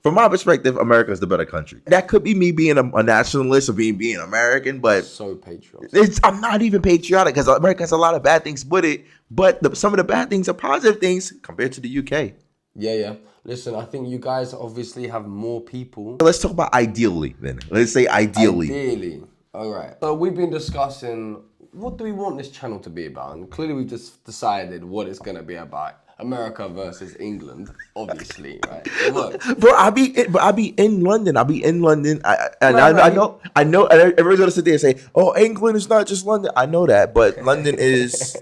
from my perspective, America is the better country. That could be me being a nationalist or being American, but so patriotic. I'm not even patriotic because America has a lot of bad things with it. But some of the bad things are positive things compared to the UK. Yeah. Listen, I think you guys obviously have more people. Let's talk about ideally then. Let's say ideally. Ideally. All right. So we've been discussing what do we want this channel to be about, and clearly we just decided what it's gonna be about. America versus England, obviously, right? It works. Bro, I be in London. I know. And everyone's gonna sit there and say, "Oh, England is not just London." I know that, but London is.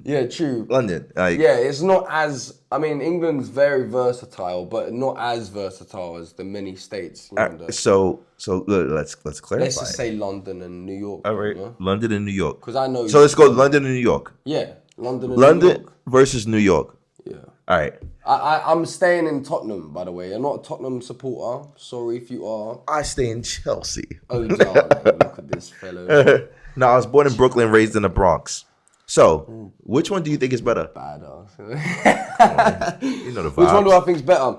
Yeah, true. London, it's not as. I mean, England's very versatile, but not as versatile as the many states. So let's clarify. Let's just say London and New York. All right, London and New York. Because I know. So let's go London and New York. Yeah, London versus New York. Yeah. All right. I'm staying in Tottenham, by the way. I'm not a Tottenham supporter. Sorry if you are. I stay in Chelsea. Oh, darling, look at this fellow. No, I was born in Brooklyn, raised in the Bronx. So, which one do you think is better? Badass. You know the vibes. Which one do I think is better?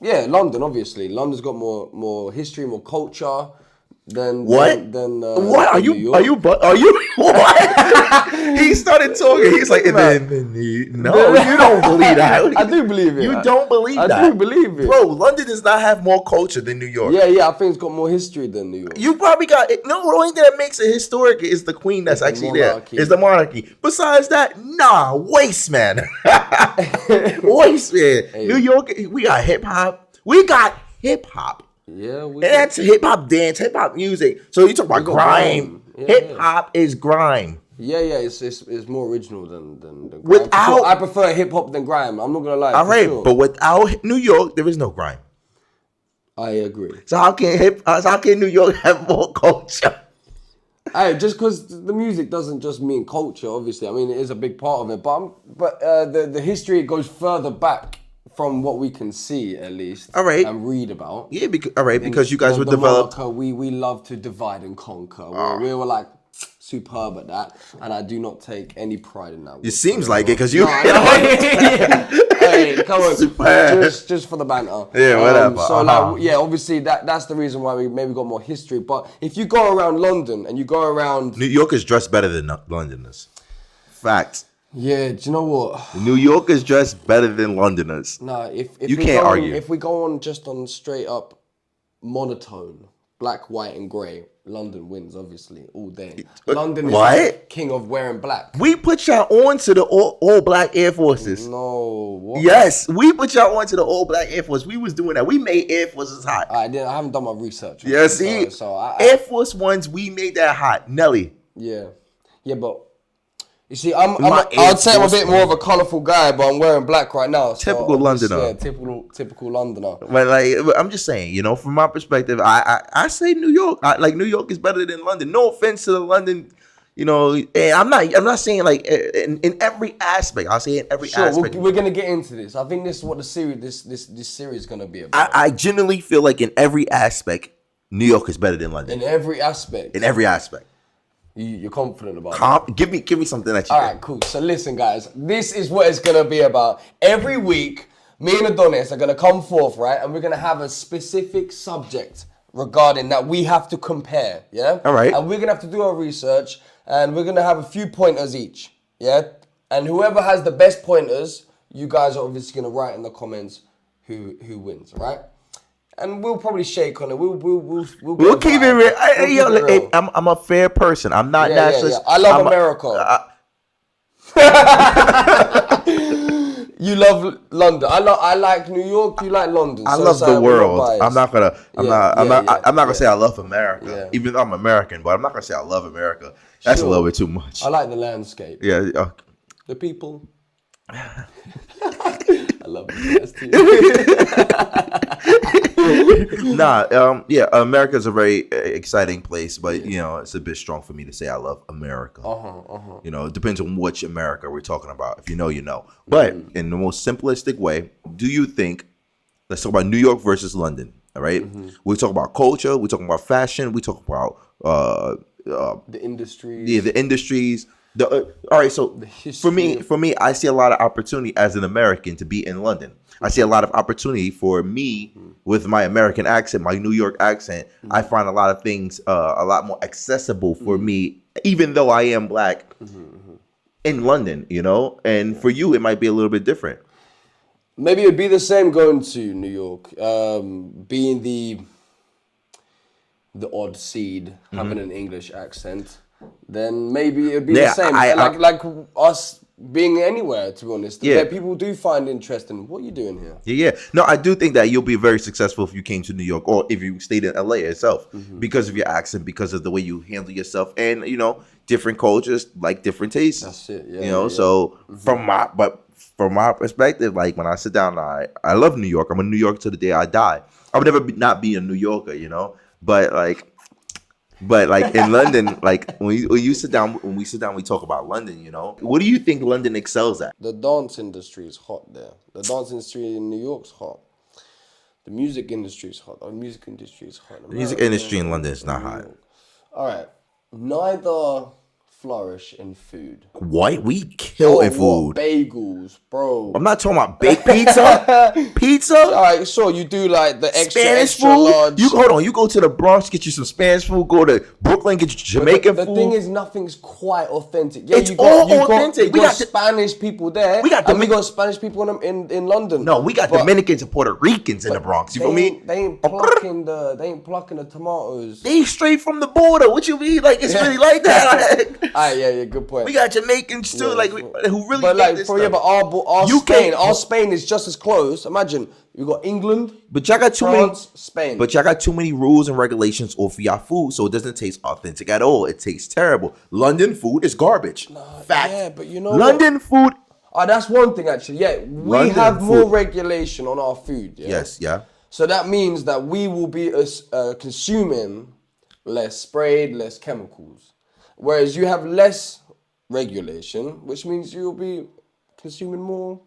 Yeah, London, obviously. London's got more history, more culture than what? What are you? Are you? What? He started talking. He's like, no, you don't believe that. I do believe it. You don't believe that. I do believe it, bro. London does not have more culture than New York. Yeah. I think it's got more history than New York. You probably got it. No, the only thing that makes it historic is the queen that's actually there. Is the monarchy. Besides that, nah, waste man. Waste man. Hey. New York, we got hip hop. Yeah, and that's hip hop dance, hip hop music. So you talk about grime. Hip hop is grime. Yeah, it's more original than grime. I prefer hip hop than grime. I'm not gonna lie. All right, sure. But without New York, there is no grime. I agree. So how can New York have more culture? Hey, just because the music doesn't just mean culture, obviously. I mean, it is a big part of it, but the history goes further back. From what we can see, at least, all right, and read about. Yeah, because you guys were developed. We love to divide and conquer. We were like superb at that, and I do not take any pride in that. It seems like it because you. Hey, come on, just for the banter. Yeah, whatever. So obviously that's the reason why we maybe got more history. But if you go around London and you go around, New York is dressed better than Londoners. Fact. Yeah, do you know what? New York is dressed better than Londoners. Nah, if you can't argue. If we go on just on straight up monotone, black, white, and grey, London wins obviously all day. London is the king of wearing black. We put y'all on to the all black Air Forces. No, what? Yes, we put y'all on to the all black Air Force. We was doing that. We made Air Forces hot. I haven't done my research. Yeah, see, Air Force Ones, we made that hot. Nelly. Yeah, but. You see, I'd say I'm a bit more of a colourful guy, but I'm wearing black right now. So typical Londoner. Yeah, typical Londoner. But I'm just saying, from my perspective, I say New York. New York is better than London. No offense to the London, and I'm not saying like in every aspect. I'll say in every aspect. We're gonna get into this. I think this is what the series this series is gonna be about. I genuinely feel like in every aspect, New York is better than London. In every aspect. You're confident about it? Give me something that you All right, cool. So listen, guys. This is what it's going to be about. Every week, me and Adonis are going to come forth, right? And we're going to have a specific subject regarding that we have to compare, yeah? All right. And we're going to have to do our research, and we're going to have a few pointers each, yeah? And whoever has the best pointers, you guys are obviously going to write in the comments who wins, right? And we'll probably shake on it. We'll keep it real. I'm a fair person. I'm not nationalist. I love America. You love London. I like New York. You like London. I love the world. I'm not gonna say I love America, even though I'm American. But I'm not gonna say I love America. That's a little bit too much. I like the landscape. Yeah. The people. I love it. America's a very exciting place, but it's a bit strong for me to say I love America. It depends on which America we're talking about. If you know, you know. But in the most simplistic way, do you think? Let's talk about New York versus London. All right, we talk about culture, we talk about fashion, we talk about the industries. Yeah, the industries. All right, so history for me, I see a lot of opportunity as an American to be in London. I see a lot of opportunity for me with my American accent, my New York accent. I find a lot of things a lot more accessible for me, even though I am black in London, you know. And for you, it might be a little bit different. Maybe it'd be the same going to New York, being the odd seed, having an English accent. Then maybe it'd be the same. Like us being anywhere, to be honest. Yeah. People do find interest in what you're doing here. Yeah. No, I do think that you'll be very successful if you came to New York or if you stayed in LA itself because of your accent, because of the way you handle yourself, and you know, different cultures like different tastes. That's it. Yeah. You know, so from my perspective, like when I sit down, I love New York. I'm a New Yorker to the day I die. I would never not be a New Yorker, you know, but like in London, like when we sit down, we talk about London, you know. What do you think London excels at? The dance industry is hot there. The dance industry in New York's hot. The music industry is hot. The music industry is hot. The music industry in London is not hot. All right. Neither flourish in food. What? We kill in food. What? Bagels, bro. I'm not talking about baked pizza. Pizza? All right, sure. You do like the Spanish extra food? large. You go to the Bronx, get you some Spanish food. Go to Brooklyn, get you Jamaican food. The thing is, nothing's quite authentic. Yeah, It's all authentic. We got Spanish people there. We got Spanish people in London. No, we got Dominicans and Puerto Ricans in the Bronx. You feel me? They ain't plucking the tomatoes. They straight from the border. What you mean? Like it's really like that. Yeah, good point. We got Jamaicans too, who really. But like, this but our Spain is just as close. Imagine you got England, but y'all got France, Spain. But y'all got too many rules and regulations for y'all food, so it doesn't taste authentic at all. It tastes terrible. London food is garbage. Fact. Yeah, but you know London food. That's one thing actually. Yeah, we have more regulation on our food. Yeah? Yes, yeah. So that means that we will be consuming less sprayed, less chemicals. Whereas you have less regulation, which means you'll be consuming more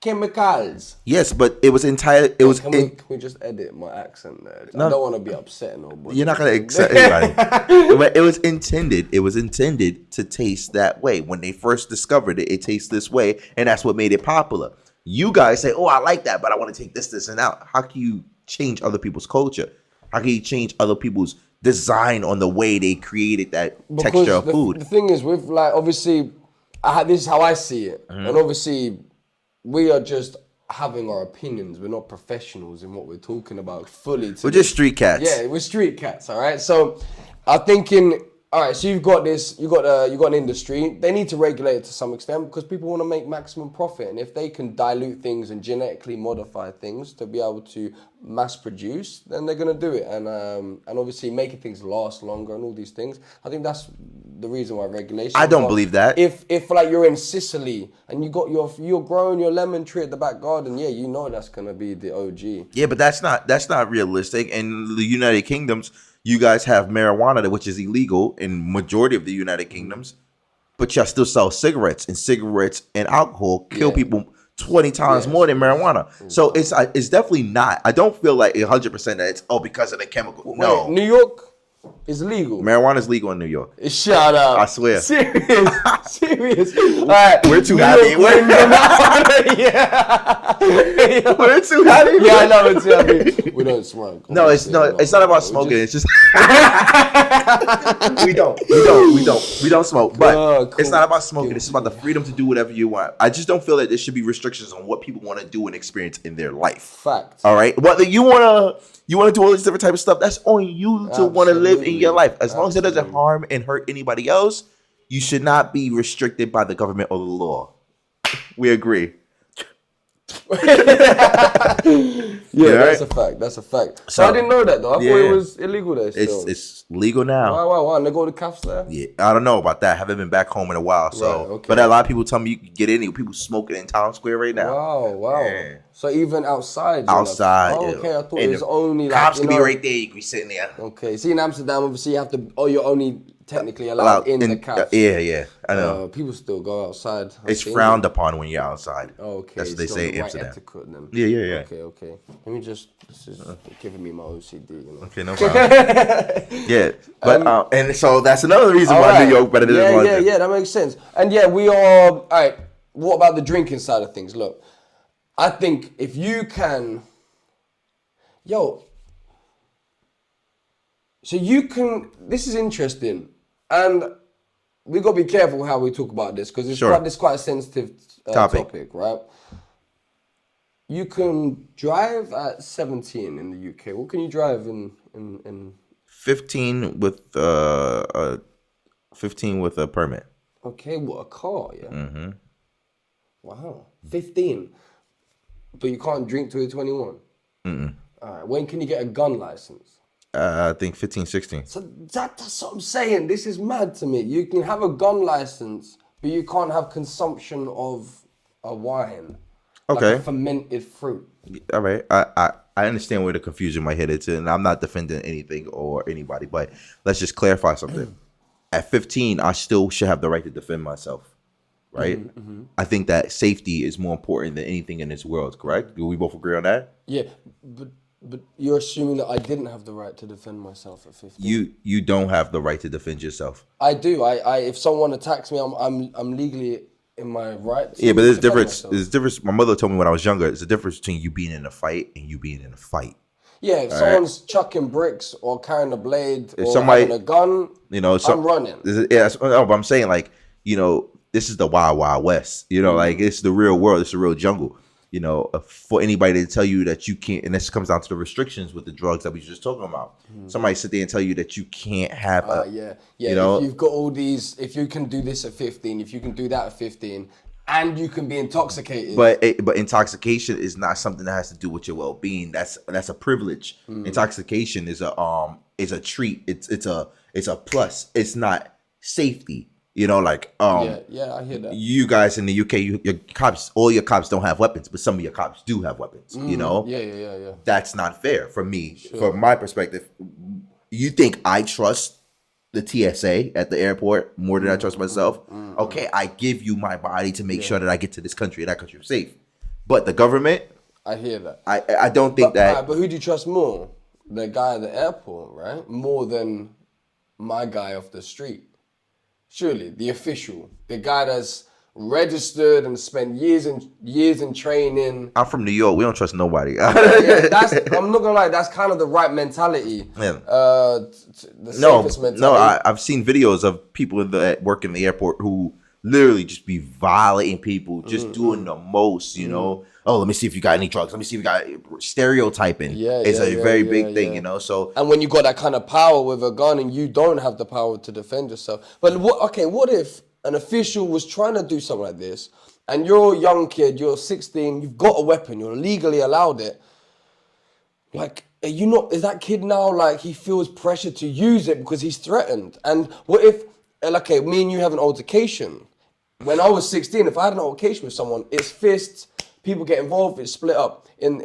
chemicals. Yes, but it was entirely. Can we just edit my accent there? No, I don't want to be upsetting nobody. You're not gonna upset anybody. But it was intended. It was intended to taste that way. When they first discovered it, it tastes this way, and that's what made it popular. You guys say, "Oh, I like that, but I want to take this, and out." How can you change other people's culture? How can you change other people's design on the way they created that texture of food? The thing is, with like obviously, this is how I see it, and obviously, we are just having our opinions. We're not professionals in what we're talking about fully. We're just street cats. Yeah, we're street cats. All right. So, I'm thinking. All right, so you've got this. You got an industry. They need to regulate it to some extent because people want to make maximum profit, and if they can dilute things and genetically modify things to be able to mass produce, then they're gonna do it, and obviously making things last longer and all these things. I think that's the reason why regulation. I don't believe that. If like you're in Sicily and you're growing your lemon tree at the back garden, yeah, you know that's gonna be the OG. Yeah, but that's not realistic. In the United Kingdoms, you guys have marijuana, which is illegal in majority of the United Kingdoms, but y'all still sell cigarettes, and alcohol kill people 20 times more than marijuana. So it's definitely not. I don't feel like 100% that it's because of the chemical. No. Wait, New York is legal. Marijuana is legal in New York. Shut up. I swear. Serious. All right. We're too happy. We're too happy. Yeah, I know. We're too happy. We don't smoke. No, it's not about smoking. It's just we don't smoke. But cool. It's not about smoking. It's about the freedom to do whatever you want. I just don't feel that there should be restrictions on what people want to do and experience in their life. Fact. All right. Whether you wanna do all this different type of stuff, that's on you to want to live in your life. As long as it doesn't harm and hurt anybody else, you should not be restricted by the government or the law. We agree. That's a fact. That's a fact. So I didn't know that though. I thought it was illegal there still. It's legal now. Why? And they go to CAFs there? Yeah, I don't know about that. I haven't been back home in a while. So, right, okay. But a lot of people tell me you can get in. People smoking in Times Square right now. Wow. Yeah. So even outside. Outside. Okay. I thought it was only like cops can be right there. You can be sitting there. Okay. See, in Amsterdam, obviously you have to. Oh, you're only technically allowed in the calf. Yeah, I know. People still go outside. It's frowned upon when you're outside. Okay, that's what they say in right Amsterdam. etiquette then. Yeah. Okay. Let me just. This is giving me my OCD. You know. Okay, no problem. Yeah, but and so that's another reason why New York better than London. Yeah, that makes sense. And yeah, we are. All right. What about the drinking side of things? Look, I think if you can, so you can. This is interesting, and we got to be careful how we talk about this because it's quite a sensitive topic, right? You can drive at 17 in the UK. What can you drive in 15 with 15 with a permit. Okay, what, a car, yeah? Mm-hmm. Wow, 15. But you can't drink till you're 21? Mm-mm. All right, when can you get a gun license? I think 15, 16. So that's what I'm saying. This is mad to me. You can have a gun license, but you can't have consumption of a wine. Okay. Like a fermented fruit. All right. I understand where the confusion might hit into, and I'm not defending anything or anybody, but let's just clarify something. At 15, I still should have the right to defend myself, right? Mm-hmm. I think that safety is more important than anything in this world, correct? Do we both agree on that? Yeah, but you're assuming that I didn't have the right to defend myself at 15. You don't have the right to defend yourself. I do. I if someone attacks me, I'm legally in my right. Yeah, but there's difference. There's difference. My mother told me when I was younger. There's a difference between you being in a fight and you being in a fight. Yeah, if someone's chucking bricks or carrying a blade or having a gun, I'm running. But I'm saying, like, this is the wild, wild west. Like, it's the real world. It's the real jungle. For anybody to tell you that you can't, and this comes down to the restrictions with the drugs that we were just talking about. Somebody sit there and tell you that you can't have If you've got all these, if you can do this at 15, if you can do that at 15, and you can be intoxicated. But intoxication is not something that has to do with your well-being. That's a privilege. Intoxication is a treat. It's a plus. It's not safety. I hear that. You guys in the UK, your cops, all your cops don't have weapons, but some of your cops do have weapons. Yeah. That's not fair for me. Sure. From my perspective, you think I trust the TSA at the airport more than I trust myself? Okay, I give you my body to make sure that I get to this country and that country is safe. But the government, I hear that. I don't think that. But who do you trust more? The guy at the airport, right? More than my guy off the street. Surely, the official, the guy that's registered and spent years in training. I'm from New York. We don't trust nobody. I'm not gonna lie. That's kind of the right mentality. Yeah. Safest mentality. No. I've seen videos of people that work in the airport who literally just be violating people, just doing the most. Oh, let me see if you got any drugs. Let me see if you got stereotyping. It's a very big thing, So, and when you got that kind of power with a gun and you don't have the power to defend yourself, but what if an official was trying to do something like this, and you're a young kid, you're 16, you've got a weapon, you're legally allowed it. Like, is that kid now, like, he feels pressure to use it because he's threatened? And what if, me and you have an altercation? When I was 16, if I had an altercation with someone, it's fists, people get involved, it's split up. In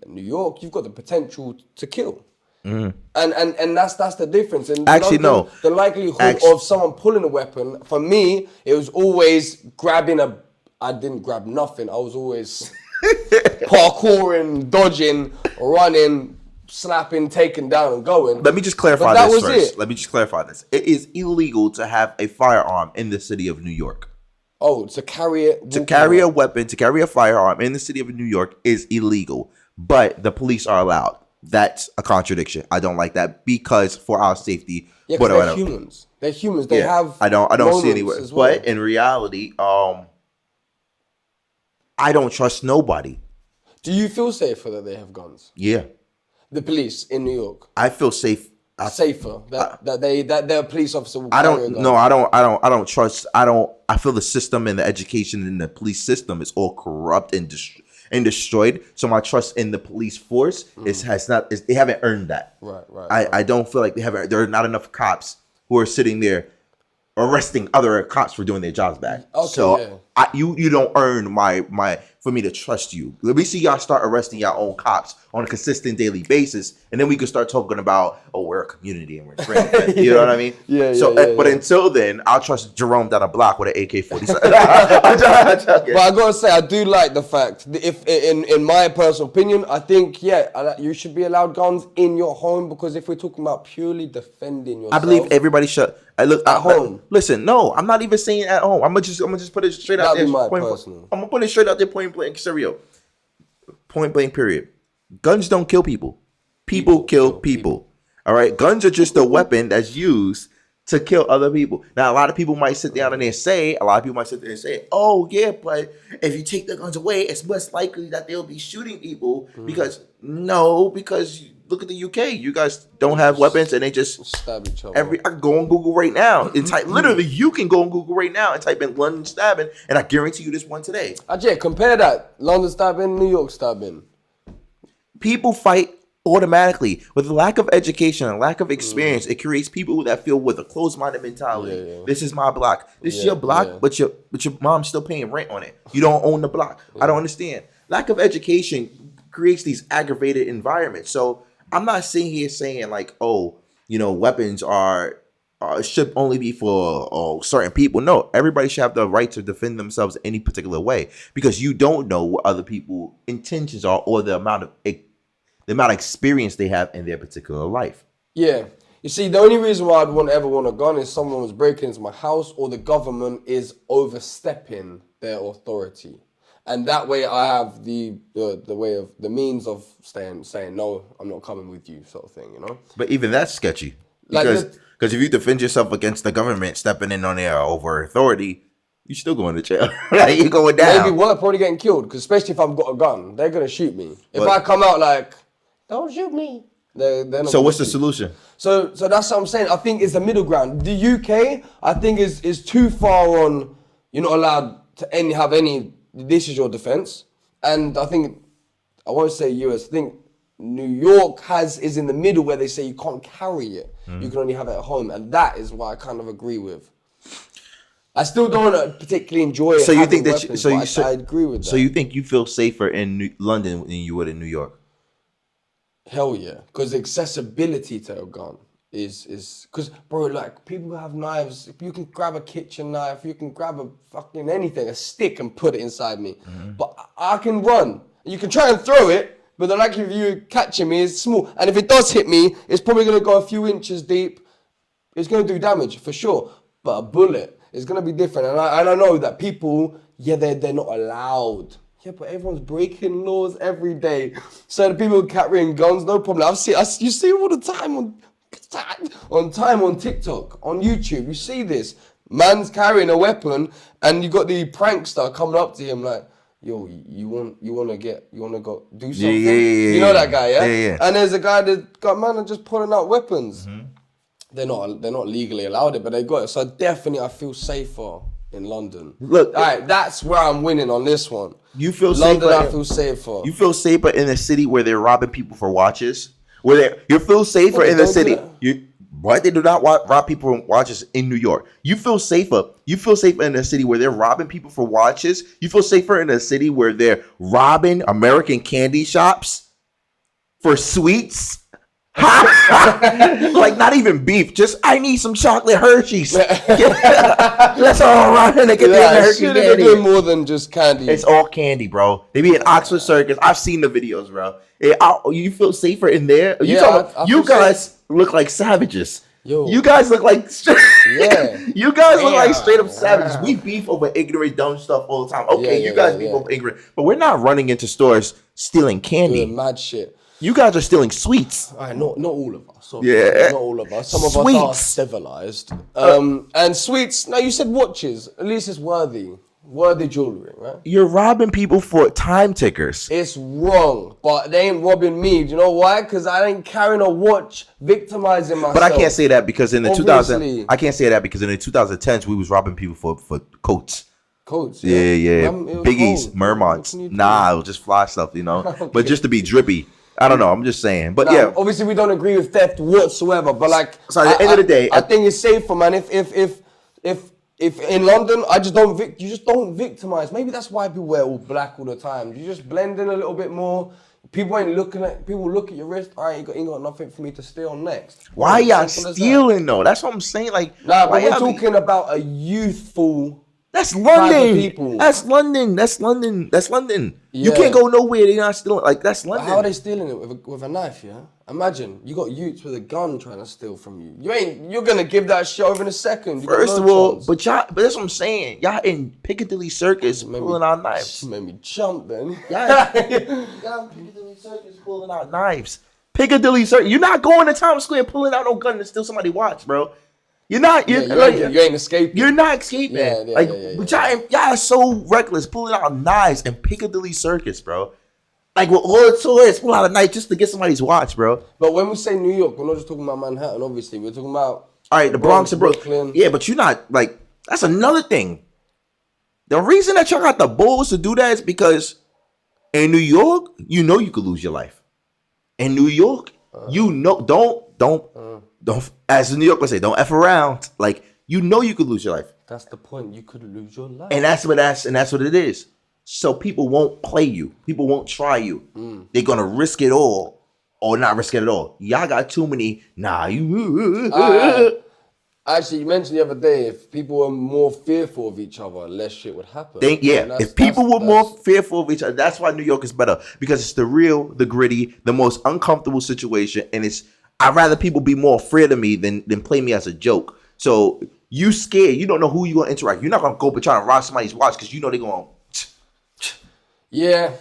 New York, you've got the potential to kill. And that's the difference. And actually, no. The likelihood of someone pulling a weapon, for me, it was always I didn't grab nothing. I was always parkouring, dodging, running, slapping, taking down, and going. Let me just clarify this first. Let me just clarify this. It is illegal to have a firearm in the city of New York. Oh, to carry it? To carry a weapon, to carry a firearm in the city of New York is illegal. But the police are allowed. That's a contradiction. I don't like that because for our safety. Yeah, because they're humans. They're humans. They have. I don't see anywhere. Well. But in reality, I don't trust nobody. Do you feel safer that they have guns? Yeah. The police in New York. I feel safe. Safer that their police officer will I don't trust. I feel the system and the education in the police system is all corrupt and destroyed. So my trust in the police force they haven't earned that. Right. I don't feel like there are not enough cops who are sitting there arresting other cops for doing their jobs bad. Okay, You don't earn my for me to trust you. Let me see y'all start arresting your own cops on a consistent daily basis, and then we can start talking about, oh, we're a community and we're friends. You know what I mean? Yeah. But until then, I'll trust Jerome down a block with an AK-47. But I gotta say, I do like the fact that if, in my personal opinion, I think you should be allowed guns in your home, because if we're talking about purely defending yourself, I believe everybody should. Look at home. Listen, no, I'm not even saying at home. I'm gonna just put it straight out there. That'd be my personal. I'm gonna put it straight out there, point blank scenario. Point blank, period. Guns don't kill people. People kill people. All right, guns are just a weapon that's used to kill other people. Now, a lot of people might sit down and say, oh yeah, but if you take the guns away, it's less likely that they'll be shooting people because look at the UK. You guys don't have weapons and they just stab each other. I can go on Google right now and type. Literally, you can go on Google right now and type in London stabbing, and I guarantee you this one today. Ajay, compare that London stabbing, New York stabbing. People fight automatically with a lack of education and lack of experience. It creates people that feel with a closed-minded mentality. Yeah. This is my block. This is your block, but your mom's still paying rent on it. You don't own the block. I don't understand. Lack of education creates these aggravated environments. So I'm not sitting here saying like, oh, weapons are should only be for certain people. No, everybody should have the right to defend themselves any particular way, because you don't know what other people's intentions are or the amount of experience they have in their particular life. Yeah. You see, the only reason why I'd ever want a gun is someone was breaking into my house or the government is overstepping their authority. And that way I have the means of saying, no, I'm not coming with you, sort of thing, But even that's sketchy. Because if you defend yourself against the government stepping in on their over authority, you're still going to jail. You're going down. Maybe worse, probably getting killed, because especially if I've got a gun, they're going to shoot me. If I come out like, don't shoot me. They're not. So what's the solution? So that's what I'm saying. I think it's the middle ground. The UK, I think, is too far on. You're not allowed to have any. This is your defense, and I think I won't say US. I think New York is in the middle where they say you can't carry it. You can only have it at home, and that is what I kind of agree with. I still don't particularly enjoy it. So you think that? I agree with that. So you think you feel safer in London than you would in New York? Hell yeah, because accessibility to a gun is because, bro, like, people have knives. If you can grab a kitchen knife, you can grab a fucking anything, a stick, and put it inside me. But I can run. You can try and throw it, but the likelihood of you catching me is small. And if it does hit me, it's probably gonna go a few inches deep. It's gonna do damage for sure. But a bullet is gonna be different. And I know that people, they're not allowed. Yeah, but everyone's breaking laws every day. So the people carrying guns, no problem. You see all the time on TikTok, on YouTube. You see this. Man's carrying a weapon, and you got the prankster coming up to him like, yo, you wanna go do something? Yeah. You know that guy, yeah? Yeah. And there's a guy that got man just pulling out weapons. They're not legally allowed it, but they got it. So definitely I feel safer in London. Look, all right, that's where I'm winning on this one. You feel London, safer. I feel safer. You feel safer in a city where they're robbing people for watches. You feel safer in the city. They do not rob people for watches in New York. You feel safer. You feel safer in a city where they're robbing people for watches. You feel safer in a city where they're robbing American candy shops for sweets. Like, not even beef, just I need some chocolate Hershey's. Let's all run and get the Hershey candy. They're doing more than just candy. It's all candy, bro. They be in Oxford Circus. I've seen the videos, bro. You feel safer in there? You guys look like savages. Yo. You guys look like you guys look like straight up savages. We beef over ignorant, dumb stuff all the time. Okay, you guys beef over ignorant, but we're not running into stores stealing candy. Doing mad shit. You guys are stealing sweets. All right, not all of us. Not all of us. Some of us are civilized. And sweets. Now you said watches. At least it's worthy jewelry, right? You're robbing people for time tickers. It's wrong, but they ain't robbing me. Do you know why? Because I ain't carrying a watch, victimizing myself. But I can't say that because in the 2010s we was robbing people for coats. Coats. Yeah. Biggies, Mermonts. Nah, it was just fly stuff, Okay. But just to be drippy. I don't know. I'm just saying, but obviously we don't agree with theft whatsoever. But like, so at the end of the day, I think it's safer, man. If if in London, I just don't you just don't victimize. Maybe that's why people wear all black all the time. You just blend in a little bit more. People look at your wrist. All right, you ain't got nothing for me to steal next. Why y'all stealing though? That's what I'm saying. Like, nah, but we're talking about a youthful. That's London. People. That's London. That's London. That's London. Yeah. You can't go nowhere. They're not stealing. Like, that's London. But how are they stealing it with a knife? Yeah. Imagine you got youths with a gun trying to steal from you. You're gonna give that shit over in a second. First of all, but that's what I'm saying. Y'all in Piccadilly Circus pulling out knives. Made me jump then. Y'all in Piccadilly Circus pulling out knives. Piccadilly Circus. You're not going to Times Square pulling out no gun to steal somebody's watch, bro. You're not. You ain't escaping. You're not escaping. But y'all are so reckless pulling out knives in Piccadilly Circus, bro. Like, with all the tourists pull out a knife just to get somebody's watch, bro. But when we say New York, we're not just talking about Manhattan, obviously. We're talking about... All right, the Bronx and Brooklyn. Yeah, but you're not, like... That's another thing. The reason that y'all got the balls to do that is because in New York, you know you could lose your life. In New York, you know... Don't... As the New Yorkers say, don't F around. Like, you know you could lose your life. That's the point. You could lose your life. And that's what it is. So people won't play you. People won't try you. They're gonna risk it all or not risk it at all. Y'all got too many. Actually, you mentioned the other day, if people were more fearful of each other, less shit would happen. If people were more fearful of each other, that's why New York is better. Because it's the real, the gritty, the most uncomfortable situation. And I'd rather people be more afraid of me than play me as a joke. So you scared. You don't know who you're gonna interact. You're not gonna go but try to rob somebody's watch because you know they're gonna... Yeah,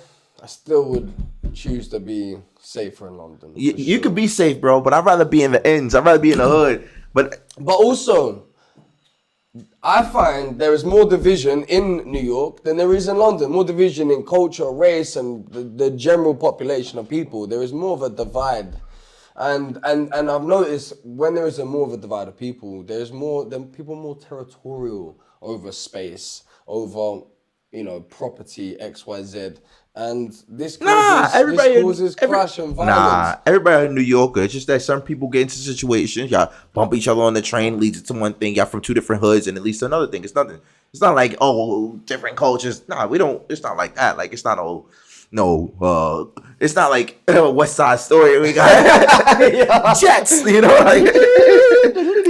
I still would choose to be safer in London. You could be safe, bro, but I'd rather be in the ends. I'd rather be in the hood. But also, I find there is more division in New York than there is in London. More division in culture, race, and the general population of people. There is more of a divide. And I've noticed when there is more of a divide of people, people more territorial over space, over... property, XYZ. And this causes clash and violence. Everybody in New York, it's just that some people get into situations, y'all bump each other on the train, leads to one thing, y'all from two different hoods, and it leads to another thing. It's nothing. It's not like, different cultures. Nah, we don't, it's not like that. Like, it's not it's not like West Side Story. We got jets, like.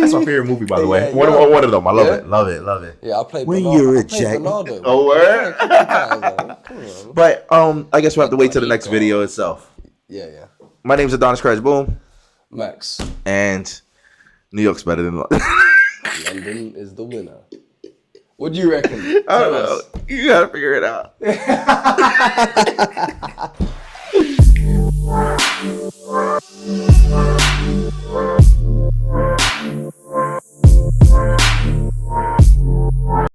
That's my favorite movie, by the way. One of them. I love it. Yeah, I played when Bernardo. You're a jet. Oh, word. But I guess we'll have to wait till the next video itself. Yeah. My name's AdonisCrashBoom. Max. And New York's better than London. London is the winner. What do you reckon? I don't know. You gotta figure it out.